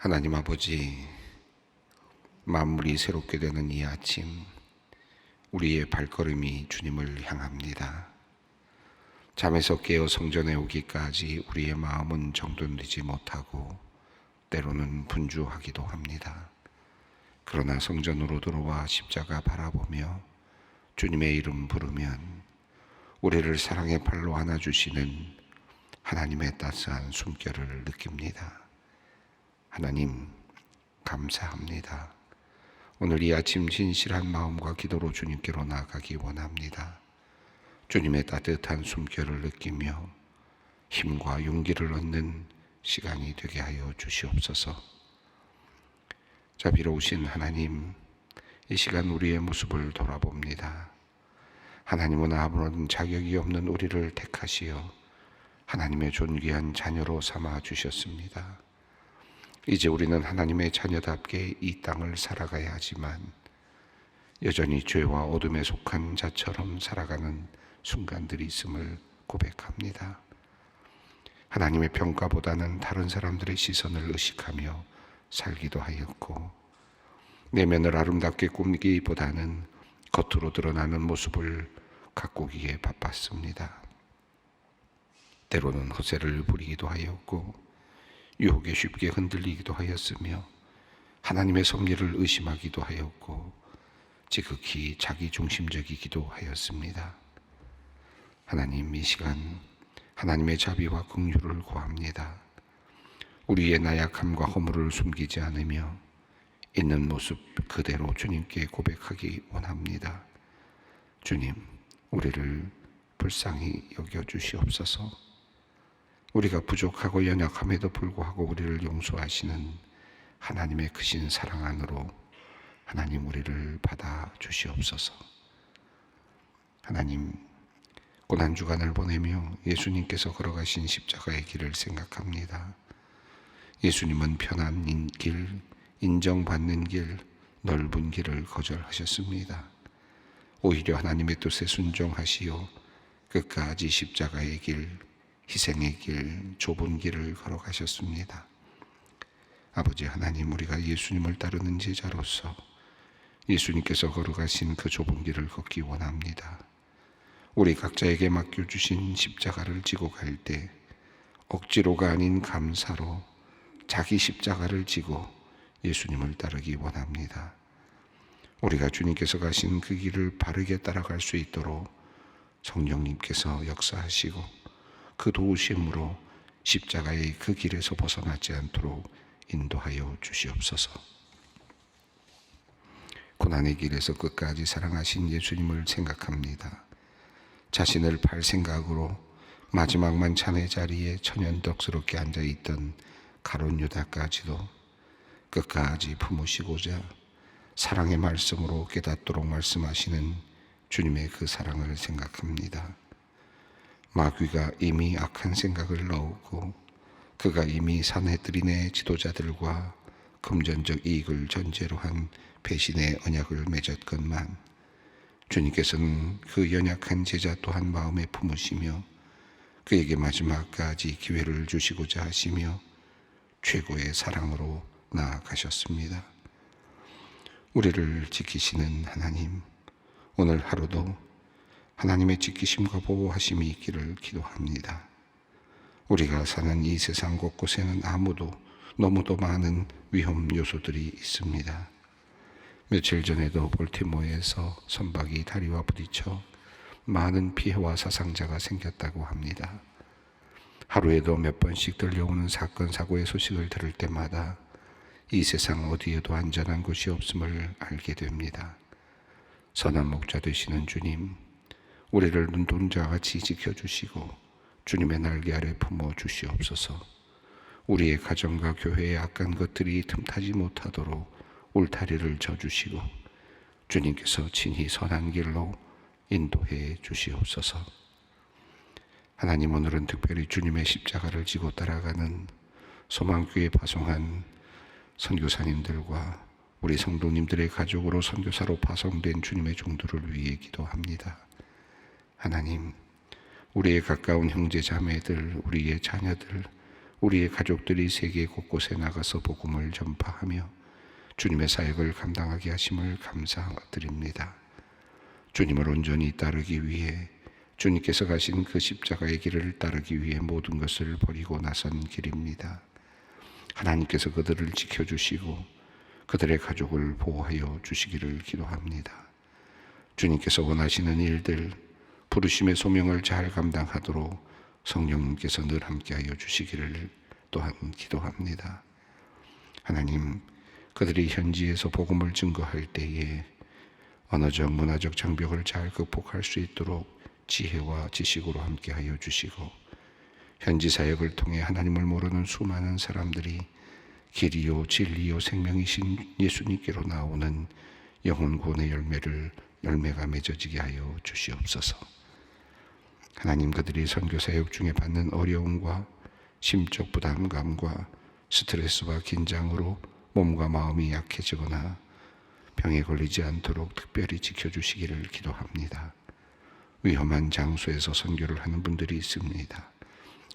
하나님 아버지, 만물이 새롭게 되는 이 아침, 우리의 발걸음이 주님을 향합니다. 잠에서 깨어 성전에 오기까지 우리의 마음은 정돈되지 못하고 때로는 분주하기도 합니다. 그러나 성전으로 들어와 십자가 바라보며 주님의 이름 부르면 우리를 사랑의 팔로 안아주시는 하나님의 따스한 숨결을 느낍니다. 하나님, 감사합니다. 오늘 이 아침 진실한 마음과 기도로 주님께로 나아가기 원합니다. 주님의 따뜻한 숨결을 느끼며 힘과 용기를 얻는 시간이 되게 하여 주시옵소서. 자비로우신 하나님, 이 시간 우리의 모습을 돌아봅니다. 하나님은 아무런 자격이 없는 우리를 택하시어 하나님의 존귀한 자녀로 삼아 주셨습니다. 이제 우리는 하나님의 자녀답게 이 땅을 살아가야 하지만 여전히 죄와 어둠에 속한 자처럼 살아가는 순간들이 있음을 고백합니다. 하나님의 평가보다는 다른 사람들의 시선을 의식하며 살기도 하였고, 내면을 아름답게 꾸미기보다는 겉으로 드러나는 모습을 가꾸기에 바빴습니다. 때로는 허세를 부리기도 하였고 유혹에 쉽게 흔들리기도 하였으며 하나님의 섭리를 의심하기도 하였고 지극히 자기중심적이기도 하였습니다. 하나님, 이 시간 하나님의 자비와 긍휼을 구합니다. 우리의 나약함과 허물을 숨기지 않으며 있는 모습 그대로 주님께 고백하기 원합니다. 주님, 우리를 불쌍히 여겨주시옵소서. 우리가 부족하고 연약함에도 불구하고 우리를 용서하시는 하나님의 크신 사랑 안으로 하나님 우리를 받아 주시옵소서. 하나님, 고난주간을 보내며 예수님께서 걸어가신 십자가의 길을 생각합니다. 예수님은 편한 길, 인정받는 길, 넓은 길을 거절하셨습니다. 오히려 하나님의 뜻에 순종하시어 끝까지 십자가의 길, 희생의 길, 좁은 길을 걸어가셨습니다. 아버지 하나님, 우리가 예수님을 따르는 제자로서 예수님께서 걸어가신 그 좁은 길을 걷기 원합니다. 우리 각자에게 맡겨주신 십자가를 지고 갈 때 억지로가 아닌 감사로 자기 십자가를 지고 예수님을 따르기 원합니다. 우리가 주님께서 가신 그 길을 바르게 따라갈 수 있도록 성령님께서 역사하시고 그 도우심으로 십자가의 그 길에서 벗어나지 않도록 인도하여 주시옵소서. 고난의 길에서 끝까지 사랑하신 예수님을 생각합니다. 자신을 팔 생각으로 마지막 만찬의 자리에 천연덕스럽게 앉아있던 가룟 유다까지도 끝까지 품으시고자 사랑의 말씀으로 깨닫도록 말씀하시는 주님의 그 사랑을 생각합니다. 마귀가 이미 악한 생각을 넣었고 그가 이미 산헤드린의 지도자들과 금전적 이익을 전제로 한 배신의 언약을 맺었건만 주님께서는 그 연약한 제자 또한 마음에 품으시며 그에게 마지막까지 기회를 주시고자 하시며 최고의 사랑으로 나아가셨습니다. 우리를 지키시는 하나님, 오늘 하루도 하나님의 지키심과 보호하심이 있기를 기도합니다. 우리가 사는 이 세상 곳곳에는 너무도 많은 위험 요소들이 있습니다. 며칠 전에도 볼티모어에서 선박이 다리와 부딪혀 많은 피해와 사상자가 생겼다고 합니다. 하루에도 몇 번씩 들려오는 사건, 사고의 소식을 들을 때마다 이 세상 어디에도 안전한 곳이 없음을 알게 됩니다. 선한 목자 되시는 주님, 우리를 눈동자와 같이 지켜주시고 주님의 날개 아래 품어 주시옵소서. 우리의 가정과 교회의 악한 것들이 틈타지 못하도록 울타리를 져주시고 주님께서 친히 선한 길로 인도해 주시옵소서. 하나님, 오늘은 특별히 주님의 십자가를 지고 따라가는 소망교회 파송한 선교사님들과 우리 성도님들의 가족으로 선교사로 파송된 주님의 종들을 위해 기도합니다. 하나님, 우리의 가까운 형제 자매들, 우리의 자녀들, 우리의 가족들이 세계 곳곳에 나가서 복음을 전파하며 주님의 사역을 감당하게 하심을 감사드립니다. 주님을 온전히 따르기 위해 주님께서 가신 그 십자가의 길을 따르기 위해 모든 것을 버리고 나선 길입니다. 하나님께서 그들을 지켜주시고 그들의 가족을 보호하여 주시기를 기도합니다. 주님께서 원하시는 일들, 부르심의 소명을 잘 감당하도록 성령님께서 늘 함께하여 주시기를 또한 기도합니다. 하나님, 그들이 현지에서 복음을 증거할 때에 언어적, 문화적 장벽을 잘 극복할 수 있도록 지혜와 지식으로 함께하여 주시고 현지 사역을 통해 하나님을 모르는 수많은 사람들이 길이요 진리요 생명이신 예수님께로 나오는 영혼 구원의 열매가 맺어지게 하여 주시옵소서. 하나님, 그들이 선교 사역 중에 받는 어려움과 심적 부담감과 스트레스와 긴장으로 몸과 마음이 약해지거나 병에 걸리지 않도록 특별히 지켜주시기를 기도합니다. 위험한 장소에서 선교를 하는 분들이 있습니다.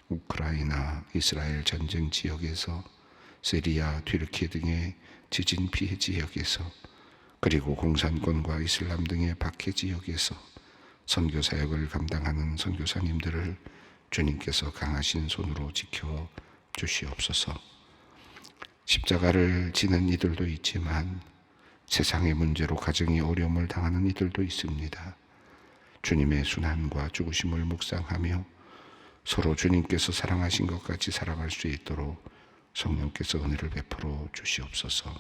우크라이나, 이스라엘 전쟁 지역에서, 시리아, 튀르키 등의 지진 피해 지역에서, 그리고 공산권과 이슬람 등의 박해 지역에서 선교 사역을 감당하는 선교사님들을 주님께서 강하신 손으로 지켜 주시옵소서. 십자가를 지는 이들도 있지만 세상의 문제로 가정이 어려움을 당하는 이들도 있습니다. 주님의 순환과 죽으심을 묵상하며 서로 주님께서 사랑하신 것 같이 사랑할 수 있도록 성령께서 은혜를 베풀어 주시옵소서.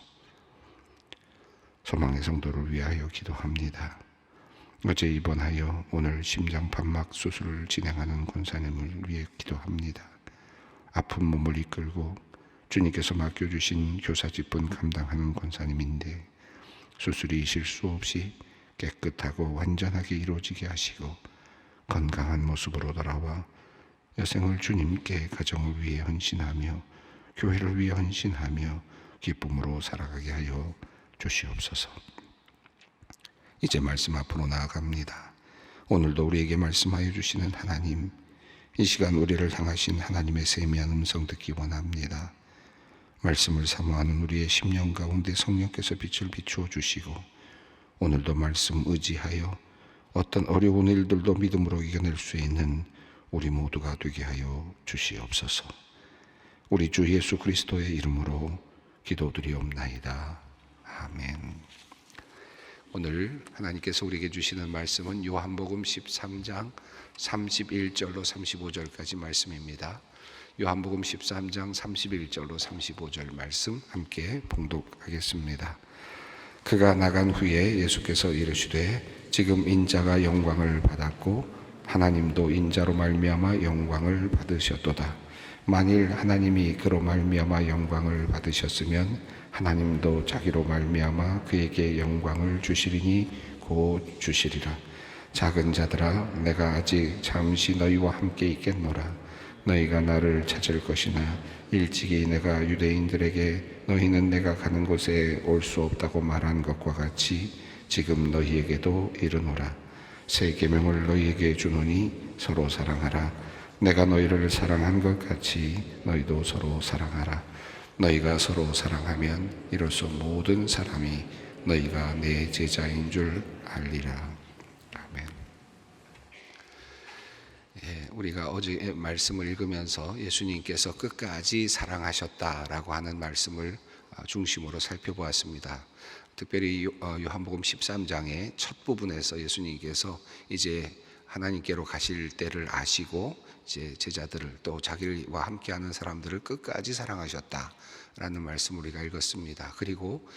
소망의 성도를 위하여 기도합니다. 어제 입원하여 오늘 심장판막 수술을 진행하는 권사님을 위해 기도합니다. 아픈 몸을 이끌고 주님께서 맡겨주신 교사직분 감당하는 권사님인데 수술이 실수 없이 깨끗하고 완전하게 이루어지게 하시고 건강한 모습으로 돌아와 여생을 주님께 가정을 위해 헌신하며 교회를 위해 헌신하며 기쁨으로 살아가게 하여 주시옵소서. 이제 말씀 앞으로 나아갑니다. 오늘도 우리에게 말씀하여 주시는 하나님, 이 시간 우리를 향하신 하나님의 세미한 음성 듣기 원합니다. 말씀을 사모하는 우리의 심령 가운데 성령께서 빛을 비추어 주시고 오늘도 말씀 의지하여 어떤 어려운 일들도 믿음으로 이겨낼 수 있는 우리 모두가 되게 하여 주시옵소서. 우리 주 예수 그리스도의 이름으로 기도드리옵나이다. 아멘. 오늘 하나님께서 우리에게 주시는 말씀은 요한복음 13장 31절로 35절까지 말씀입니다. 요한복음 13장 31절로 35절 말씀 함께 봉독하겠습니다. 그가 나간 후에 예수께서 이르시되 지금 인자가 영광을 받았고 하나님도 인자로 말미암아 영광을 받으셨도다. 만일 하나님이 그로 말미암아 영광을 받으셨으면 하나님도 자기로 말미암아 그에게 영광을 주시리니 곧 주시리라. 작은 자들아, 내가 아직 잠시 너희와 함께 있겠노라. 너희가 나를 찾을 것이나 일찍이 내가 유대인들에게 너희는 내가 가는 곳에 올 수 없다고 말한 것과 같이 지금 너희에게도 이르노라. 새 계명을 너희에게 주노니 서로 사랑하라. 내가 너희를 사랑한 것 같이 너희도 서로 사랑하라. 너희가 서로 사랑하면 이로써 모든 사람이 너희가 내 제자인 줄 알리라. 아멘. 우리가 어제 말씀을 읽으면서 예수님께서 끝까지 사랑하셨다라고 하는 말씀을 중심으로 살펴보았습니다. 특별히 요한복음 13장의 첫 부분에서 예수님께서 이제 하나님께로 가실 때를 아시고 이제 제자들을 또 자기와 함께하는 사람들을 끝까지 사랑하셨다라는 말씀을 우리가 읽었습니다. 그리고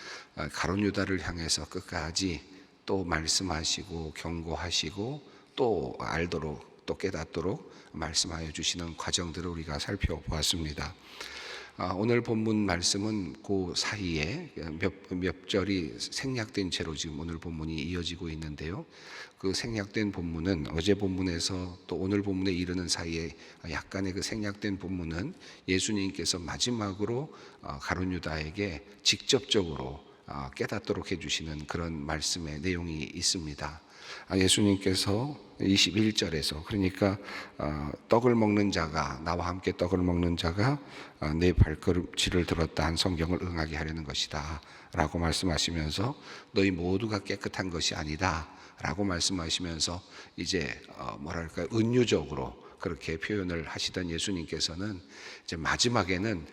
가룟 유다를 향해서 끝까지 또 말씀하시고 경고하시고 또 알도록 또 깨닫도록 말씀하여 주시는 과정들을 우리가 살펴보았습니다. 오늘 본문 말씀은 그 사이에 몇 절이 생략된 채로 지금 오늘 본문이 이어지고 있는데요. 그 생략된 본문은 어제 본문에서 또 오늘 본문에 이르는 사이에 약간의 그 생략된 본문은 예수님께서 마지막으로 가룟 유다에게 직접적으로 깨닫도록 해주시는 그런 말씀의 내용이 있습니다. 예수님께서 21절에서 그러니까 떡을 먹는 자가 나와 함께 떡을 먹는 자가 내 발걸음질을 들었다 한 성경을 응하게 하려는 것이다 라고 말씀하시면서 너희 모두가 깨끗한 것이 아니다 라고 말씀하시면서 이제 뭐랄까 은유적으로 그렇게 표현을 하시던 예수님께서는 이제 마지막에는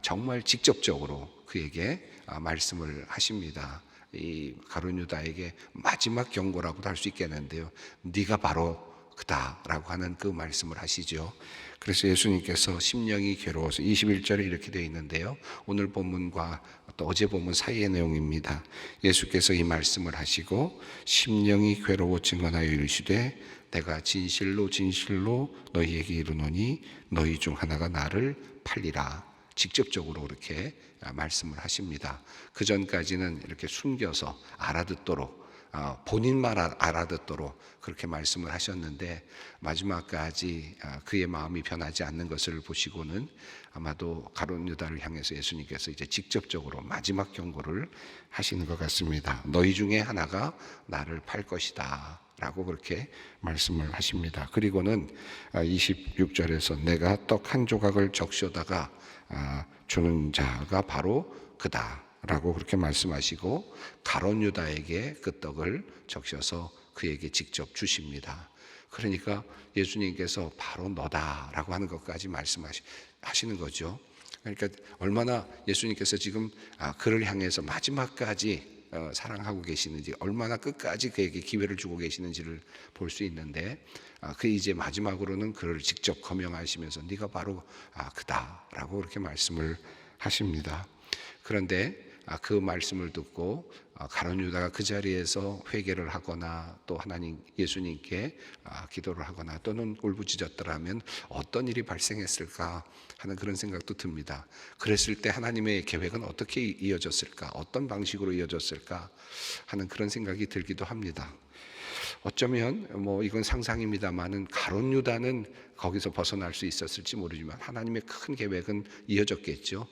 정말 직접적으로 그에게 말씀을 하십니다. 이 가룟 유다에게 마지막 경고라고도 할 수 있겠는데요. 네가 바로 그다라고 하는 그 말씀을 하시죠. 그래서 예수님께서 심령이 괴로워서 21절에 이렇게 되어 있는데요. 오늘 본문과 또 어제 본문 사이의 내용입니다. 예수께서 이 말씀을 하시고 심령이 괴로워 증언하여 이르시되 내가 진실로 진실로 너희에게 이르노니 너희 중 하나가 나를 팔리라. 직접적으로 그렇게 말씀을 하십니다. 그 전까지는 이렇게 숨겨서 알아듣도록 본인만 알아듣도록 그렇게 말씀을 하셨는데 마지막까지 그의 마음이 변하지 않는 것을 보시고는 아마도 가룟 유다를 향해서 예수님께서 이제 직접적으로 마지막 경고를 하시는 것 같습니다. 너희 중에 하나가 나를 팔 것이다 라고 그렇게 말씀을 하십니다. 그리고는 26절에서 내가 떡 한 조각을 적셔다가 주는 자가 바로 그다 라고 그렇게 말씀하시고 가룟 유다에게 그 떡을 적셔서 그에게 직접 주십니다. 그러니까 예수님께서 바로 너다라고 하는 것까지 말씀하시는 거죠. 그러니까 얼마나 예수님께서 지금 그를 향해서 마지막까지 사랑하고 계시는지, 얼마나 끝까지 그에게 기회를 주고 계시는지를 볼 수 있는데 그 이제 마지막으로는 그를 직접 거명하시면서 네가 바로 그다라고 그렇게 말씀을 하십니다. 그런데 그 말씀을 듣고 가룟 유다가 그 자리에서 회개를 하거나 또 하나님 예수님께 기도를 하거나 또는 울부짖었더라면 어떤 일이 발생했을까 하는 그런 생각도 듭니다. 그랬을 때 하나님의 계획은 어떻게 이어졌을까, 어떤 방식으로 이어졌을까 하는 그런 생각이 들기도 합니다. 어쩌면 이건 상상입니다만은 가룟 유다는 거기서 벗어날 수 있었을지 모르지만 하나님의 큰 계획은 이어졌겠죠.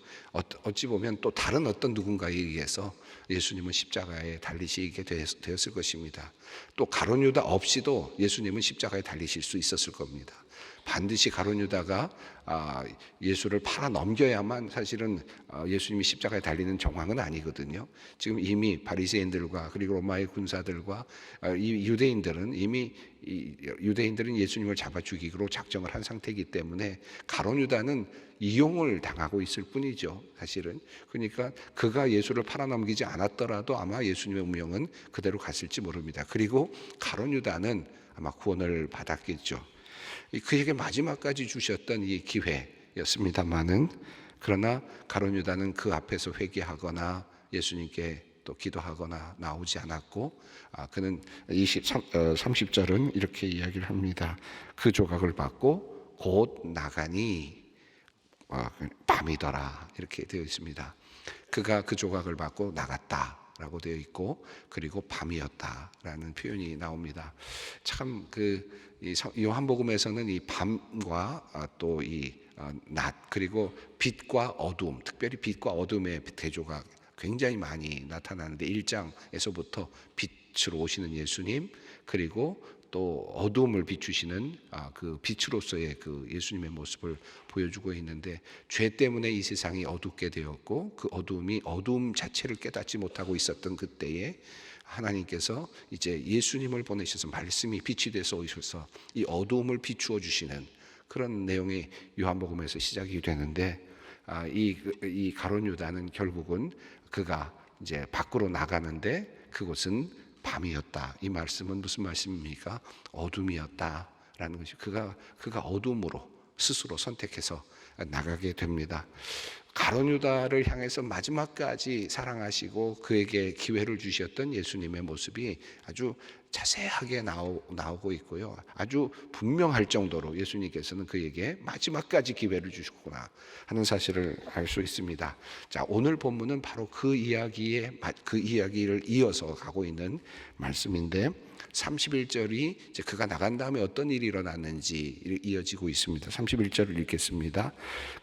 어찌 보면 또 다른 어떤 누군가에 의해서 예수님은 십자가에 달리시게 되었을 것입니다. 또 가룟 유다 없이도 예수님은 십자가에 달리실 수 있었을 겁니다. 반드시 가룟 유다가 예수를 팔아 넘겨야만 사실은 예수님이 십자가에 달리는 정황은 아니거든요. 지금 이미 바리새인들과 그리고 로마의 군사들과 이 유대인들은 이미 유대인들은 예수님을 잡아 죽이기로 작정을 한 상태이기 때문에 가룟 유다는 이용을 당하고 있을 뿐이죠. 사실은. 그러니까 그가 예수를 팔아 넘기지 않았더라도 아마 예수님의 운명은 그대로 갔을지 모릅니다. 그리고 가룟 유다는 아마 구원을 받았겠죠. 그에게 마지막까지 주셨던 이 기회였습니다만은 그러나 가룟 유다는 그 앞에서 회개하거나 예수님께 또 기도하거나 나오지 않았고 그는 30절은 이렇게 이야기를 합니다. 그 조각을 받고 곧 나가니 밤이더라 이렇게 되어 있습니다. 그가 그 조각을 받고 나갔다 라고 되어 있고 그리고 밤이었다라는 표현이 나옵니다. 참 요한복음에서는 이 밤과 또 이 낮 그리고 빛과 어둠, 특별히 빛과 어둠의 대조가 굉장히 많이 나타나는데 1장에서부터 빛으로 오시는 예수님 그리고 또 어둠을 비추시는 그 빛으로서의 그 예수님의 모습을 보여주고 있는데 죄 때문에 이 세상이 어둡게 되었고 그 어둠이 어둠 자체를 깨닫지 못하고 있었던 그때에 하나님께서 이제 예수님을 보내셔서 말씀이 빛이 돼서 오셔서 이 어둠을 비추어 주시는 그런 내용이 요한복음에서 시작이 되는데 이 가룟 유다는 결국은 그가 이제 밖으로 나가는데 그곳은 밤이었다. 이 말씀은 무슨 말씀입니까? 어둠이었다라는 것이 그가 어둠으로 스스로 선택해서 나가게 됩니다. 가룟 유다를 향해서 마지막까지 사랑하시고 그에게 기회를 주셨던 예수님의 모습이 아주 자세하게 나오고 있고요. 아주 분명할 정도로 예수님께서는 그에게 마지막까지 기회를 주셨구나 하는 사실을 알 수 있습니다. 자, 오늘 본문은 바로 그 이야기를 이어서 가고 있는 말씀인데 31절이 이제 그가 나간 다음에 어떤 일이 일어났는지 이어지고 있습니다. 31절을 읽겠습니다.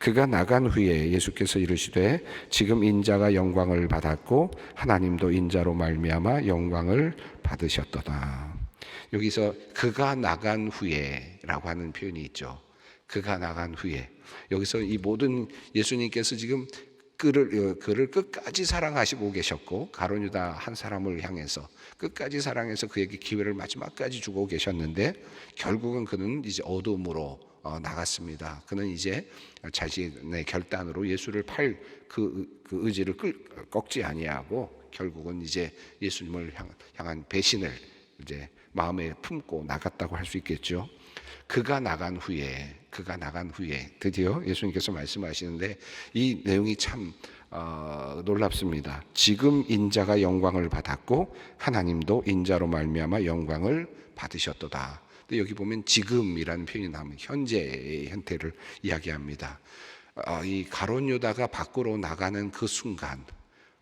그가 나간 후에 예수께서 이르시되 지금 인자가 영광을 받았고 하나님도 인자로 말미암아 영광을 받으셨도다. 여기서 그가 나간 후에라고 하는 표현이 있죠. 그가 나간 후에. 여기서 이 모든 예수님께서 지금 그를 끝까지 사랑하시고 계셨고, 가룟 유다 한 사람을 향해서 끝까지 사랑해서 그에게 기회를 마지막까지 주고 계셨는데, 결국은 그는 이제 어둠으로 나갔습니다. 그는 이제 자신의 결단으로 예수를 팔 그 의지를 꺾지 아니하고 결국은 이제 예수님을 향한 배신을 이제 마음에 품고 나갔다고 할 수 있겠죠. 그가 나간 후에 드디어 예수님께서 말씀하시는데 이 내용이 참 놀랍습니다. 지금 인자가 영광을 받았고 하나님도 인자로 말미암아 영광을 받으셨도다. 근데 여기 보면 지금이라는 표현이 나오면 현재의 형태를 이야기합니다. 이 가룟 유다가 밖으로 나가는 그 순간,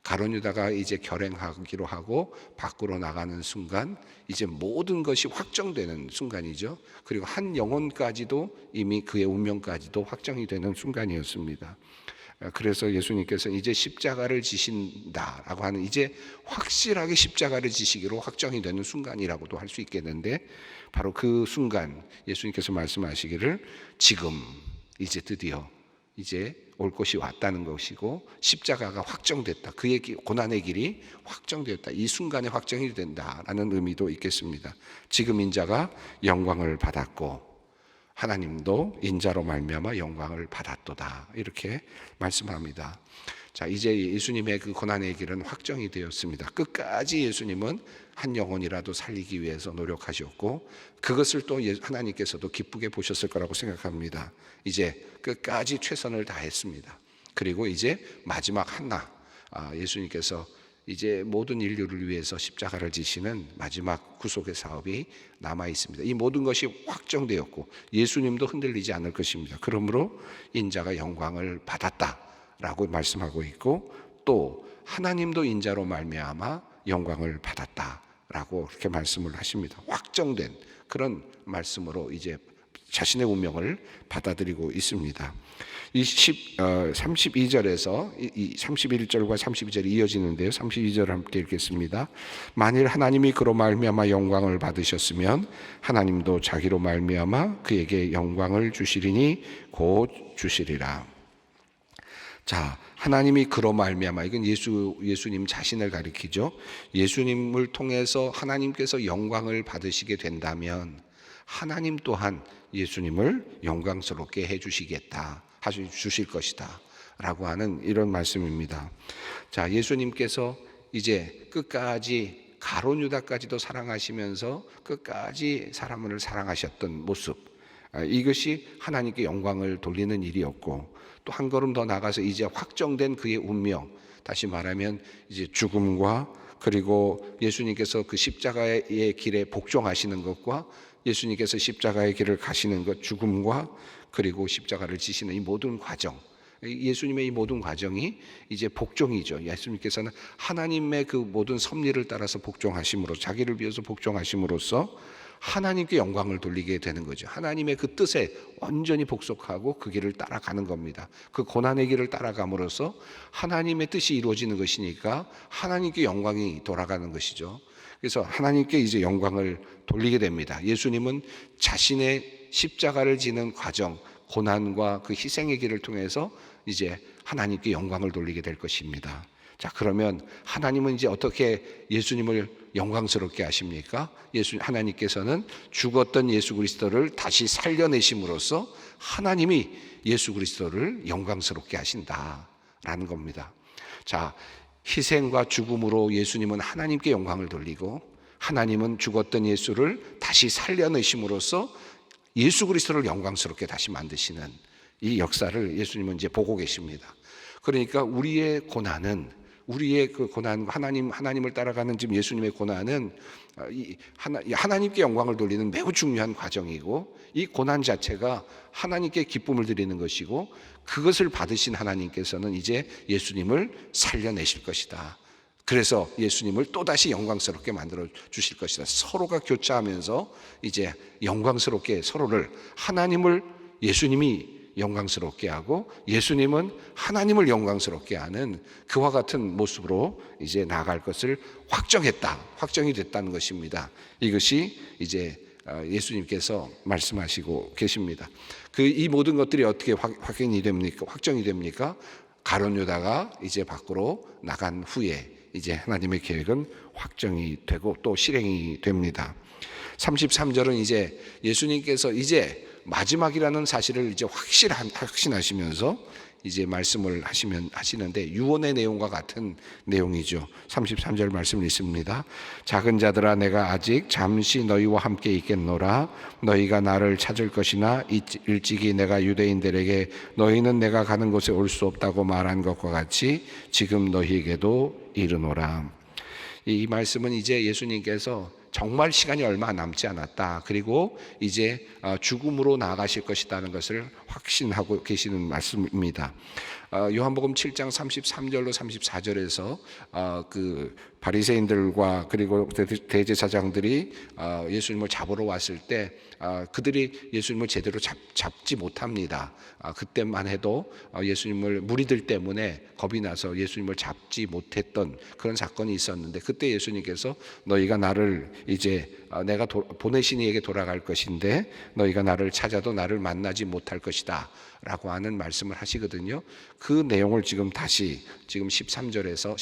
가룟 유다가 이제 결행하기로 하고 밖으로 나가는 순간, 이제 모든 것이 확정되는 순간이죠. 그리고 한 영혼까지도 이미 그의 운명까지도 확정이 되는 순간이었습니다. 그래서 예수님께서 이제 십자가를 지신다라고 하는, 이제 확실하게 십자가를 지시기로 확정이 되는 순간이라고도 할 수 있겠는데, 바로 그 순간 예수님께서 말씀하시기를 지금 이제 드디어 이제 올 것이 왔다는 것이고, 십자가가 확정됐다, 그의 고난의 길이 확정되었다, 이 순간에 확정이 된다라는 의미도 있겠습니다. 지금 인자가 영광을 받았고 하나님도 인자로 말미암아 영광을 받았도다, 이렇게 말씀합니다. 자, 이제 예수님의 그 고난의 길은 확정이 되었습니다. 끝까지 예수님은 한 영혼이라도 살리기 위해서 노력하셨고, 그것을 또 하나님께서도 기쁘게 보셨을 거라고 생각합니다. 이제 끝까지 최선을 다했습니다. 그리고 이제 마지막 하나, 예수님께서 이제 모든 인류를 위해서 십자가를 지시는 마지막 구속의 사업이 남아 있습니다. 이 모든 것이 확정되었고 예수님도 흔들리지 않을 것입니다. 그러므로 인자가 영광을 받았다라고 말씀하고 있고, 또 하나님도 인자로 말미암아 영광을 받았다라고 그렇게 말씀을 하십니다. 확정된 그런 말씀으로 이제 자신의 운명을 받아들이고 있습니다. 이 32절에서 31절과 32절이 이어지는데요. 32절 함께 읽겠습니다. 만일 하나님이 그로 말미암아 영광을 받으셨으면 하나님도 자기로 말미암아 그에게 영광을 주시리니 곧 주시리라. 자, 하나님이 그로 말미암아, 이건 예수님 자신을 가리키죠. 예수님을 통해서 하나님께서 영광을 받으시게 된다면 하나님 또한 예수님을 영광스럽게 해주시겠다, 주실 것이다 라고 하는 이런 말씀입니다. 자, 예수님께서 이제 끝까지 가룟 유다까지도 사랑하시면서 끝까지 사람을 사랑하셨던 모습, 이것이 하나님께 영광을 돌리는 일이었고, 또 한 걸음 더 나가서 이제 확정된 그의 운명, 다시 말하면 이제 죽음과, 그리고 예수님께서 그 십자가의 길에 복종하시는 것과 예수님께서 십자가의 길을 가시는 것, 죽음과 그리고 십자가를 지시는 이 모든 과정, 예수님의 이 모든 과정이 이제 복종이죠. 예수님께서는 하나님의 그 모든 섭리를 따라서 복종하심으로, 자기를 위해서 복종하심으로써 하나님께 영광을 돌리게 되는 거죠. 하나님의 그 뜻에 완전히 복속하고 그 길을 따라가는 겁니다. 그 고난의 길을 따라감으로써 하나님의 뜻이 이루어지는 것이니까 하나님께 영광이 돌아가는 것이죠. 그래서 하나님께 이제 영광을 돌리게 됩니다. 예수님은 자신의 십자가를 지는 과정, 고난과 그 희생의 길을 통해서 이제 하나님께 영광을 돌리게 될 것입니다. 자, 그러면 하나님은 이제 어떻게 예수님을 영광스럽게 하십니까? 하나님께서는 죽었던 예수 그리스도를 다시 살려내심으로써 하나님이 예수 그리스도를 영광스럽게 하신다라는 겁니다. 자, 희생과 죽음으로 예수님은 하나님께 영광을 돌리고, 하나님은 죽었던 예수를 다시 살려내심으로써 예수 그리스도를 영광스럽게 다시 만드시는 이 역사를 예수님은 이제 보고 계십니다. 그러니까 우리의 고난은, 우리의 그 고난, 하나님을 따라가는 지금 예수님의 고난은 하나님께 영광을 돌리는 매우 중요한 과정이고, 이 고난 자체가 하나님께 기쁨을 드리는 것이고, 그것을 받으신 하나님께서는 이제 예수님을 살려내실 것이다. 그래서 예수님을 또다시 영광스럽게 만들어 주실 것이다. 서로가 교차하면서 이제 영광스럽게 서로를, 하나님을 예수님이 영광스럽게 하고 예수님은 하나님을 영광스럽게 하는 그와 같은 모습으로 이제 나아갈 것을 확정이 됐다는 것입니다. 이것이 이제 예수님께서 말씀하시고 계십니다. 이 모든 것들이 어떻게 확정이 됩니까? 가룟 유다가 이제 밖으로 나간 후에 이제 하나님의 계획은 확정이 되고 또 실행이 됩니다. 33절은 이제 예수님께서 이제 마지막이라는 사실을 이제 확신하시면서 이제 말씀을 하시는데 유언의 내용과 같은 내용이죠. 33절 말씀을 읽습니다. 작은 자들아 내가 아직 잠시 너희와 함께 있겠노라. 너희가 나를 찾을 것이나 일찍이 내가 유대인들에게 너희는 내가 가는 곳에 올 수 없다고 말한 것과 같이 지금 너희에게도 이르노라. 이 말씀은 이제 예수님께서 정말 시간이 얼마 남지 않았다. 그리고 이제 죽음으로 나아가실 것이라는 것을 확신하고 계시는 말씀입니다. 요한복음 7장 33절로 34절에서 그 바리새인들과 그리고 대제사장들이 예수님을 잡으러 왔을 때 그들이 예수님을 제대로 잡지 못합니다. 그때만 해도 예수님을 무리들 때문에 겁이 나서 예수님을 잡지 못했던 그런 사건이 있었는데 그때 예수님께서 너희가 나를 이제 내가 보내신 이에게 돌아갈 것인데 너희가 나를 찾아도 나를 만나지 못할 것이다 라고 하는 말씀을 하시거든요. 그 내용을 지금 13장에서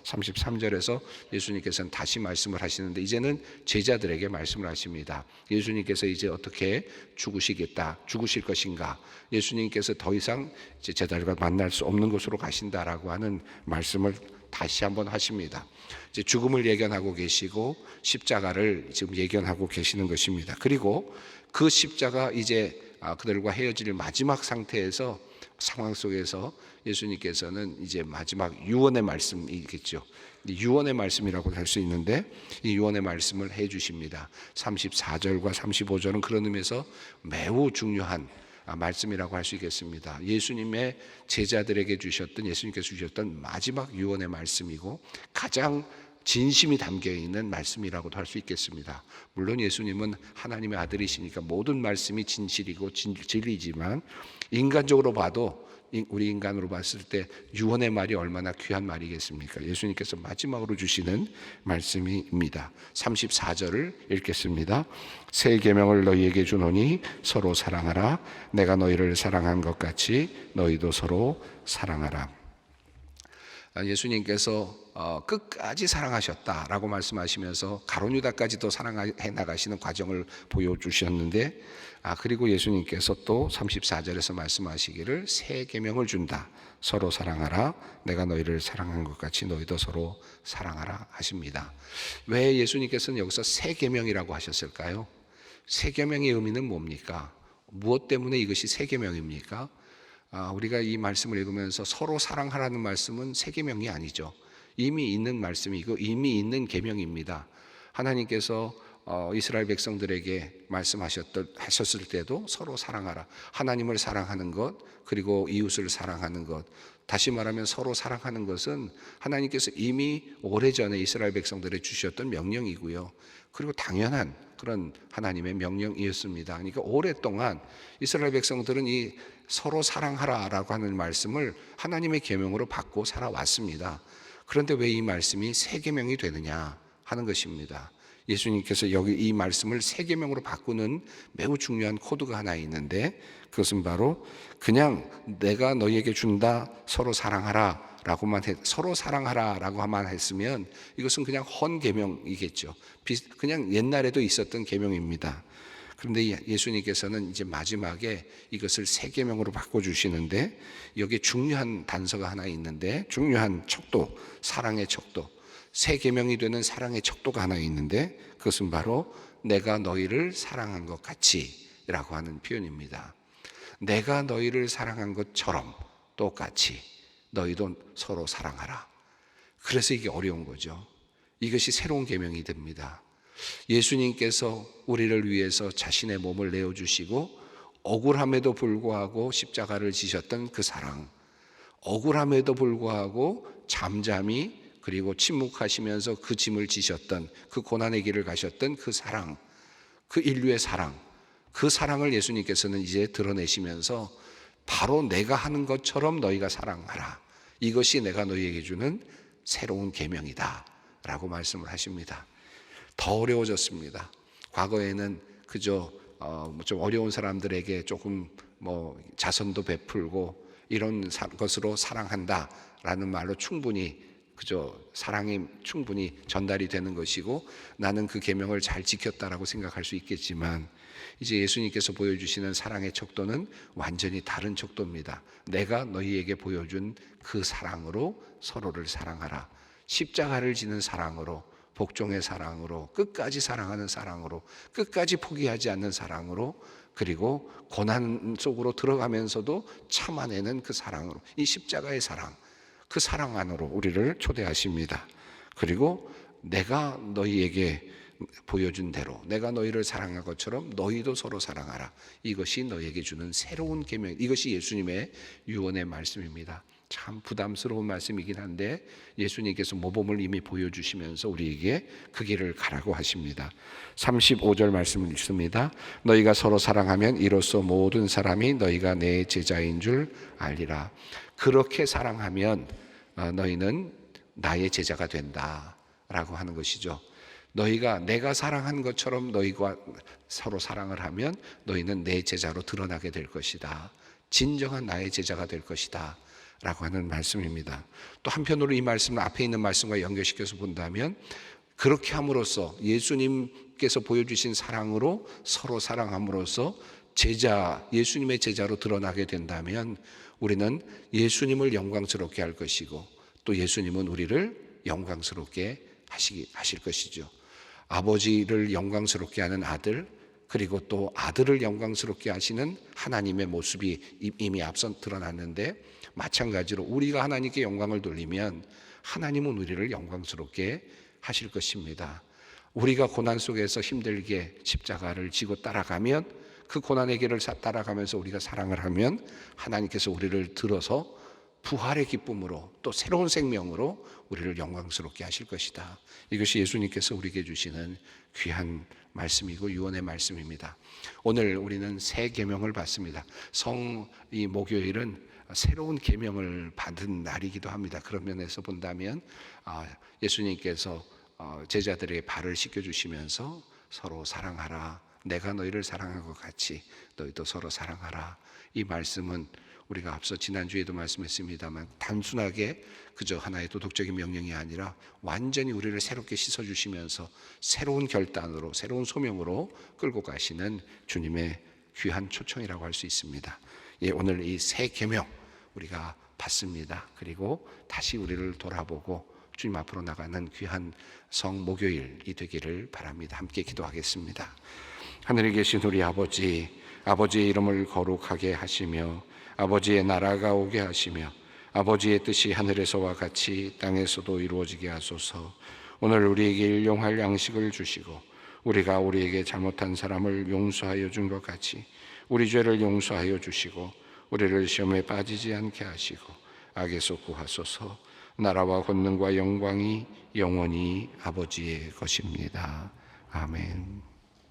33절에서 예수님께서는 다시 말씀을 하시는데 이제는 제자들에게 말씀을 하십니다. 예수님께서 이제 어떻게 죽으실 것인가, 예수님께서 더 이상 이제 제자들과 만날 수 없는 곳으로 가신다라고 하는 말씀을 다시 한번 하십니다. 이제 죽음을 예견하고 계시고 십자가를 지금 예견하고 계시는 것입니다. 그리고 그 십자가 이제 그들과 헤어질 마지막 상황 속에서 예수님께서는 이제 마지막 유언의 말씀이겠죠. 유언의 말씀이라고 할 수 있는데 이 유언의 말씀을 해 주십니다. 34절과 35절은 그런 의미에서 매우 중요한 말씀이라고 할 수 있겠습니다. 예수님의 제자들에게 예수님께서 주셨던 마지막 유언의 말씀이고 가장 진심이 담겨 있는 말씀이라고도 할 수 있겠습니다. 물론 예수님은 하나님의 아들이시니까 모든 말씀이 진실이고 진리지만 인간적으로 봐도 우리 인간으로 봤을 때 유언의 말이 얼마나 귀한 말이겠습니까? 예수님께서 마지막으로 주시는 말씀입니다. 34절을 읽겠습니다. 새 계명을 너희에게 주노니 서로 사랑하라. 내가 너희를 사랑한 것 같이 너희도 서로 사랑하라. 예수님께서 끝까지 사랑하셨다라고 말씀하시면서 가룟 유다까지도 사랑해 나가시는 과정을 보여주셨는데 그리고 예수님께서 또 34절에서 말씀하시기를 새 계명을 준다. 서로 사랑하라. 내가 너희를 사랑한 것 같이 너희도 서로 사랑하라 하십니다. 왜 예수님께서는 여기서 새 계명이라고 하셨을까요? 새 계명의 의미는 뭡니까? 무엇 때문에 이것이 새 계명입니까? 우리가 이 말씀을 읽으면서 서로 사랑하라는 말씀은 새 계명이 아니죠. 이미 있는 말씀이고 이미 있는 계명입니다. 하나님께서 이스라엘 백성들에게 하셨을 때도 서로 사랑하라. 하나님을 사랑하는 것, 그리고 이웃을 사랑하는 것. 다시 말하면 서로 사랑하는 것은 하나님께서 이미 오래전에 이스라엘 백성들에 주셨던 명령이고요. 그리고 당연한 그런 하나님의 명령이었습니다. 그러니까 오랫동안 이스라엘 백성들은 이 서로 사랑하라라고 하는 말씀을 하나님의 계명으로 받고 살아왔습니다. 그런데 왜 이 말씀이 새 계명이 되느냐 하는 것입니다. 예수님께서 여기 이 말씀을 새 계명으로 바꾸는 매우 중요한 코드가 하나 있는데 그것은 바로 그냥 내가 너희에게 준다 서로 사랑하라라고만 서로 사랑하라라고만 했으면 이것은 그냥 헌 계명이겠죠. 그냥 옛날에도 있었던 계명입니다. 그런데 예수님께서는 이제 마지막에 이것을 새 계명으로 바꿔주시는데 여기에 중요한 단서가 하나 있는데 중요한 척도, 사랑의 척도, 새 계명이 되는 사랑의 척도가 하나 있는데 그것은 바로 내가 너희를 사랑한 것 같이 라고 하는 표현입니다. 내가 너희를 사랑한 것처럼 똑같이 너희도 서로 사랑하라. 그래서 이게 어려운 거죠. 이것이 새로운 계명이 됩니다. 예수님께서 우리를 위해서 자신의 몸을 내어주시고 억울함에도 불구하고 십자가를 지셨던 그 사랑, 억울함에도 불구하고 잠잠히 그리고 침묵하시면서 그 짐을 지셨던 그 고난의 길을 가셨던 그 사랑, 그 인류의 사랑, 그 사랑을 예수님께서는 이제 드러내시면서 바로 내가 하는 것처럼 너희가 사랑하라. 이것이 내가 너희에게 주는 새로운 계명이다 라고 말씀을 하십니다. 더 어려워졌습니다. 과거에는 그저 좀 어려운 사람들에게 조금 자선도 베풀고 이런 것으로 사랑한다라는 말로 충분히 그저 사랑이 충분히 전달이 되는 것이고 나는 그 계명을 잘 지켰다라고 생각할 수 있겠지만 이제 예수님께서 보여주시는 사랑의 척도는 완전히 다른 척도입니다. 내가 너희에게 보여준 그 사랑으로 서로를 사랑하라. 십자가를 지는 사랑으로, 복종의 사랑으로, 끝까지 사랑하는 사랑으로, 끝까지 포기하지 않는 사랑으로, 그리고 고난 속으로 들어가면서도 참아내는 그 사랑으로, 이 십자가의 사랑, 그 사랑 안으로 우리를 초대하십니다. 그리고 내가 너희에게 보여준 대로 내가 너희를 사랑한 것처럼 너희도 서로 사랑하라. 이것이 너희에게 주는 새로운 계명, 이것이 예수님의 유언의 말씀입니다. 참 부담스러운 말씀이긴 한데 예수님께서 모범을 이미 보여주시면서 우리에게 그 길을 가라고 하십니다. 35절 말씀을 읽습니다. 너희가 서로 사랑하면 이로써 모든 사람이 너희가 내 제자인 줄 알리라. 그렇게 사랑하면 너희는 나의 제자가 된다라고 하는 것이죠. 너희가 내가 사랑한 것처럼 너희가 서로 사랑을 하면 너희는 내 제자로 드러나게 될 것이다. 진정한 나의 제자가 될 것이다 라고 하는 말씀입니다. 또 한편으로 이 말씀을 앞에 있는 말씀과 연결시켜서 본다면 그렇게 함으로써 예수님께서 보여주신 사랑으로 서로 사랑함으로써 예수님의 제자로 드러나게 된다면 우리는 예수님을 영광스럽게 할 것이고 또 예수님은 우리를 영광스럽게 하실 것이죠. 아버지를 영광스럽게 하는 아들, 그리고 또 아들을 영광스럽게 하시는 하나님의 모습이 이미 앞서 드러났는데 마찬가지로 우리가 하나님께 영광을 돌리면 하나님은 우리를 영광스럽게 하실 것입니다. 우리가 고난 속에서 힘들게 십자가를 지고 따라가면 그 고난의 길을 따라가면서 우리가 사랑을 하면 하나님께서 우리를 들어서 부활의 기쁨으로 또 새로운 생명으로 우리를 영광스럽게 하실 것이다. 이것이 예수님께서 우리에게 주시는 귀한 말씀이고 유언의 말씀입니다. 오늘 우리는 새 계명을 받습니다. 이 목요일은 새로운 계명을 받은 날이기도 합니다. 그런 면에서 본다면 예수님께서 제자들의 발을 씻겨주시면서 서로 사랑하라. 내가 너희를 사랑한 것 같이 너희도 서로 사랑하라. 이 말씀은 우리가 앞서 지난주에도 말씀했습니다만 단순하게 그저 하나의 도덕적인 명령이 아니라 완전히 우리를 새롭게 씻어주시면서 새로운 결단으로 새로운 소명으로 끌고 가시는 주님의 귀한 초청이라고 할 수 있습니다. 오늘 이 새 계명 우리가 받습니다. 그리고 다시 우리를 돌아보고 주님 앞으로 나가는 귀한 성 목요일이 되기를 바랍니다. 함께 기도하겠습니다. 하늘에 계신 우리 아버지, 아버지의 이름을 거룩하게 하시며 아버지의 나라가 오게 하시며 아버지의 뜻이 하늘에서와 같이 땅에서도 이루어지게 하소서. 오늘 우리에게 일용할 양식을 주시고 우리가 우리에게 잘못한 사람을 용서하여 준 것 같이 우리 죄를 용서하여 주시고 우리를 시험에 빠지지 않게 하시고 악에서 구하소서. 나라와 권능과 영광이 영원히 아버지의 것입니다. 아멘.